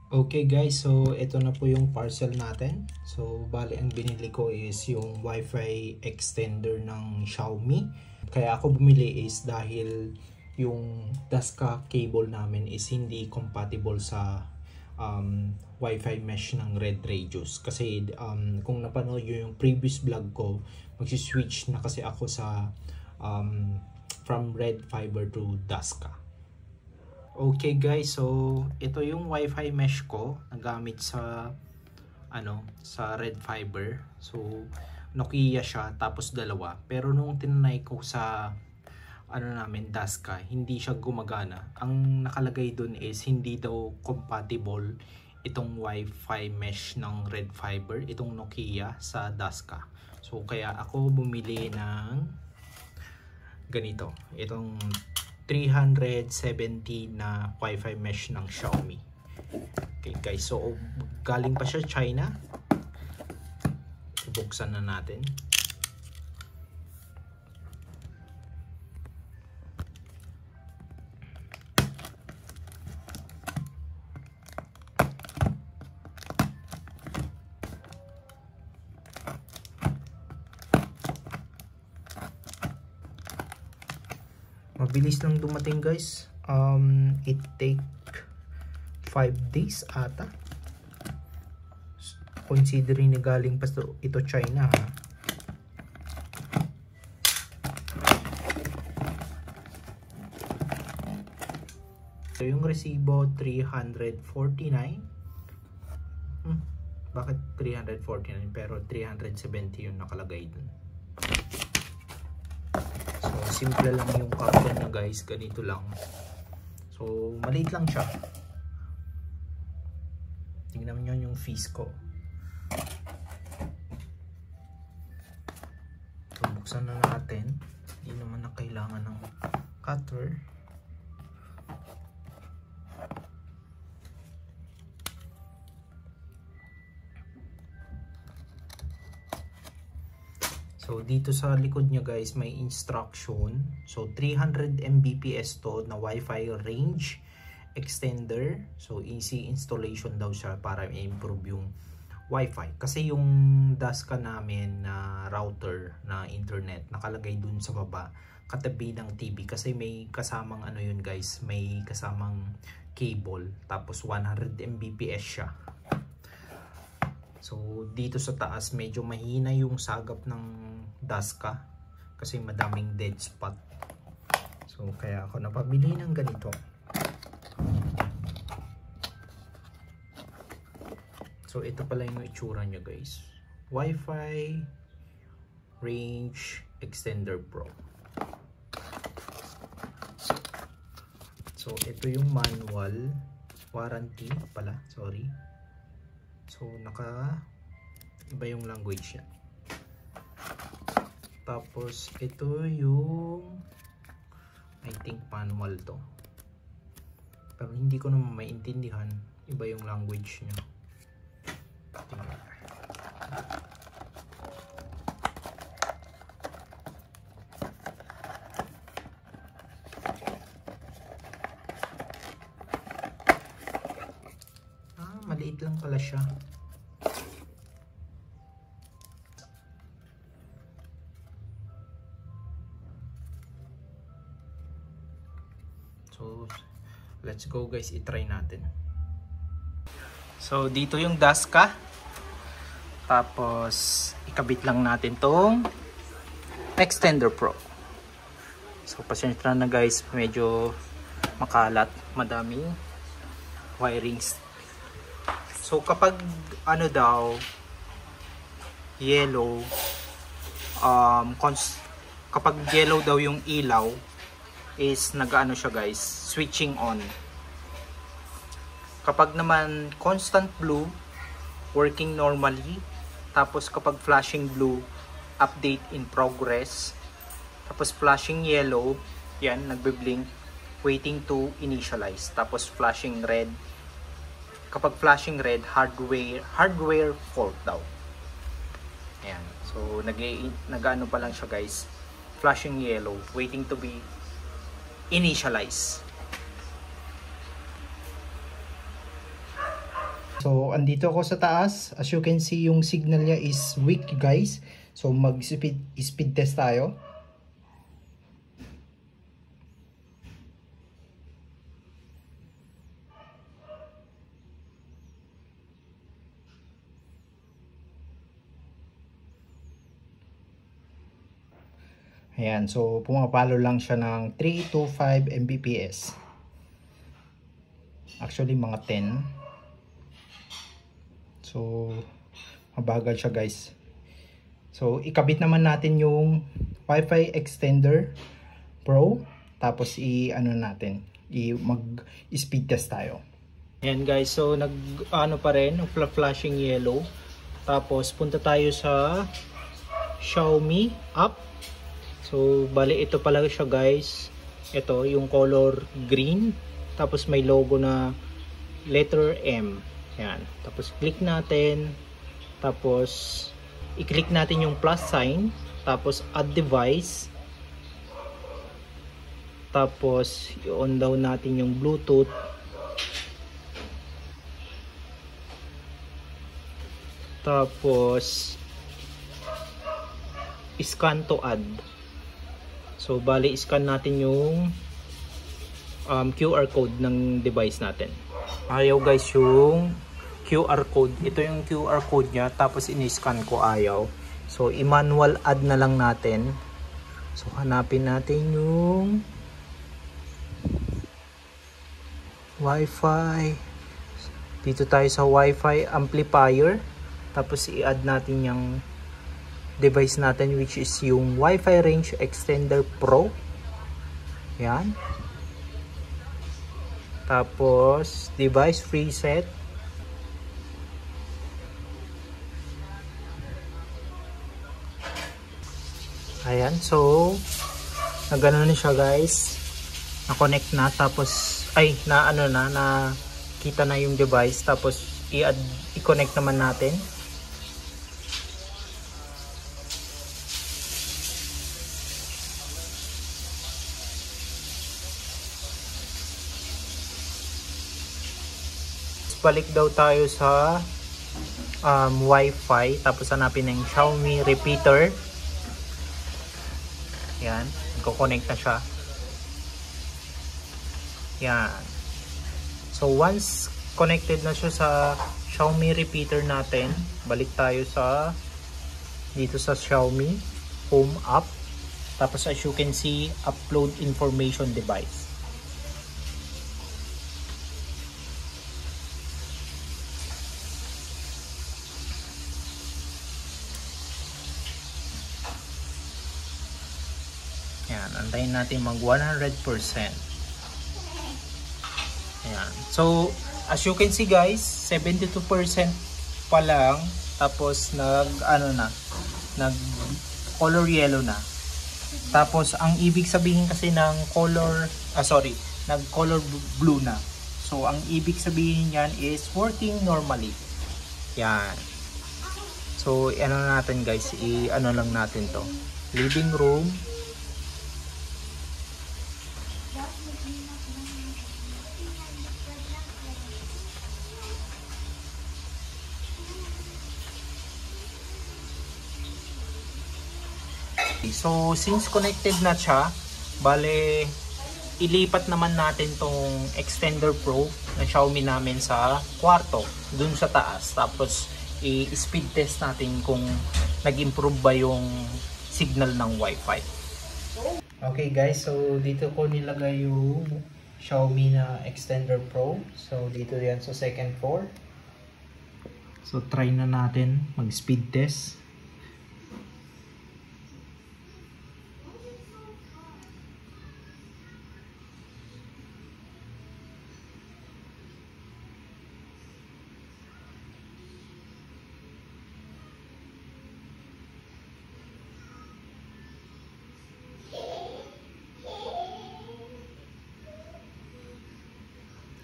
Okay guys, so ito na po yung parcel natin. So bali ang binili ko is yung Wi-Fi extender ng Xiaomi. Kaya ako bumili is dahil yung Dasca cable namin is hindi compatible sa Wi-Fi mesh ng Red Radius. Kasi kung napanood nyo yung previous vlog ko, magsiswitch na kasi ako sa from Red Fiber to Dasca. Okay guys, so ito yung Wi-Fi mesh ko nagamit sa sa Red Fiber. So Nokia siya tapos dalawa. Pero nung tinry ko sa namin Dasca, hindi siya gumagana. Ang nakalagay dun is hindi daw compatible itong Wi-Fi mesh ng Red Fiber, itong Nokia sa Dasca. So kaya ako bumili ng ganito, itong 370 na Wi-Fi mesh ng Xiaomi. Okay guys, so galing pa siya China. Buksan na natin. Mabilis lang dumating guys. It take 5 days ata. Considering na galing pa ito China ha. So yung resibo 349. Bakit 349 pero 370 yung nakalagay dun. So simple lang yung carton na guys, ganito lang. So maliit lang siya. Tingnan nyo yung fees ko. So buksan na natin. Hindi naman na kailangan ng cutter. So dito sa likod nyo guys may instruction. So 300 Mbps to na Wi-Fi range extender. So easy installation daw siya para i-improve yung Wi-Fi. Kasi yung Dasca namin na router na internet nakalagay dun sa baba katabi ng TV. Kasi may kasamang yun guys, may kasamang cable. Tapos 100 Mbps siya. So dito sa taas medyo mahina yung sagap ng Dasca kasi madaming dead spot. So kaya ako napabili ng ganito. So ito pala yung itsura nyo guys. Wi-Fi Range Extender Pro. So ito yung manual, warranty pala, sorry. So iba yung language niya. Tapos ito yung I think manual to. Pero hindi ko naman maintindihan, iba yung language niya. Maliit lang pala siya. So let's go guys, i-try natin. So dito yung Dasca. Tapos ikabit lang natin tong Extender Pro. So pasensya na guys, medyo makalat, madaming wirings. So kapag yellow, kapag yellow daw yung ilaw is siya guys, switching on. Kapag naman constant blue, working normally. Tapos kapag flashing blue, update in progress. Tapos flashing yellow, yan, nagbe-blink, waiting to initialize. Tapos flashing red, kapag flashing red, hardware fault daw. Ayan. So nag-ano pa lang siya guys, flashing yellow, waiting to be initialized. So, andito ako sa taas. As you can see, yung signal niya is weak, guys. So, mag-speed test tayo. Ayan, so pumapalo lang siya ng 3 to 5 Mbps. Actually, mga 10. So, mabagal siya, guys. So, ikabit naman natin yung Wi-Fi Extender Pro. Tapos, mag-speed test tayo. Ayan, guys, so pa rin, flashing yellow. Tapos, punta tayo sa Xiaomi app. So, bali ito pala siya, guys. Ito, yung color green. Tapos may logo na letter M. Yan. Tapos click natin. Tapos i-click natin yung plus sign. Tapos add device. Tapos i-on down natin yung Bluetooth. Tapos scan to add. So, bali, scan natin yung QR code ng device natin. Ayaw, guys, yung QR code. Ito yung QR code niya. Tapos, in-scan ko, ayaw. So, i-manual add na lang natin. So, hanapin natin yung Wi-Fi. Dito tayo sa Wi-Fi amplifier. Tapos, i-add natin yung device natin, which is yung Wi-Fi Range Extender Pro. Yan. Tapos device preset. Ayan, so nagano na siya, guys. Na-connect na, tapos na kita na yung device. Tapos i-connect naman natin. Balik daw tayo sa Wi-Fi. Tapos hanapin ng Xiaomi repeater. Yan. Nagko-connect na siya. Yan. So once connected na siya sa Xiaomi repeater natin, balik tayo dito sa Xiaomi Home app. Tapos as you can see, upload information device. Ayan, antayin natin mag 100%. Ayan. So, as you can see, guys, 72% pa lang. Tapos, nag color yellow na. Tapos, ang ibig sabihin kasi ng nag color blue na. So, ang ibig sabihin yan is working normally. Yan. So, natin, guys, lang natin to. Living room. So, since connected na siya, bale, ilipat naman natin tong Extender Pro na Xiaomi namin sa kwarto, dun sa taas. Tapos, i-speed test natin kung nag-improve ba yung signal ng Wi-Fi. Okay, guys, so dito ko nilagay yung Xiaomi na Extender Pro. So, dito yan sa second floor. So, try na natin mag-speed test.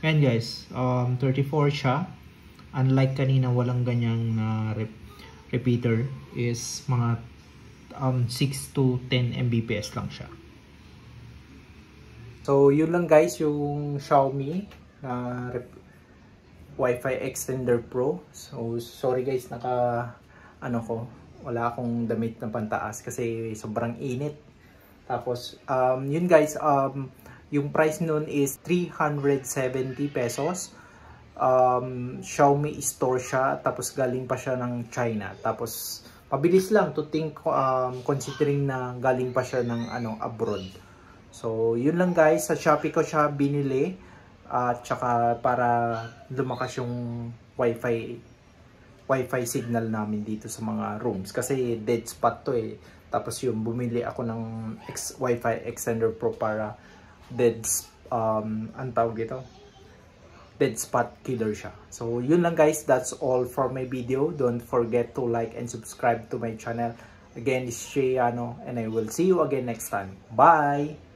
Ayan, guys, 34 siya. Unlike kanina, walang ganyang repeater, is mga 6 to 10 Mbps lang siya. So, yun lang, guys, yung Xiaomi Wi-Fi Extender Pro. So sorry guys, wala akong damit na pantaas kasi sobrang init. Tapos yun guys, yung price nun is 370 pesos. Xiaomi store siya, tapos galing pa siya ng China. Tapos pabilis lang to think, considering na galing pa siya ng abroad. So yun lang guys, sa Shopee ko siya binili. At saka para lumakas yung wifi signal namin dito sa mga rooms kasi dead spot to eh. Tapos yung bumili ako ng Wi-Fi Extender Pro para dead spot killer siya. So yun lang guys, that's all for my video. Don't forget to like and subscribe to my channel. Again, this is Shayano and I will see you again next time. Bye!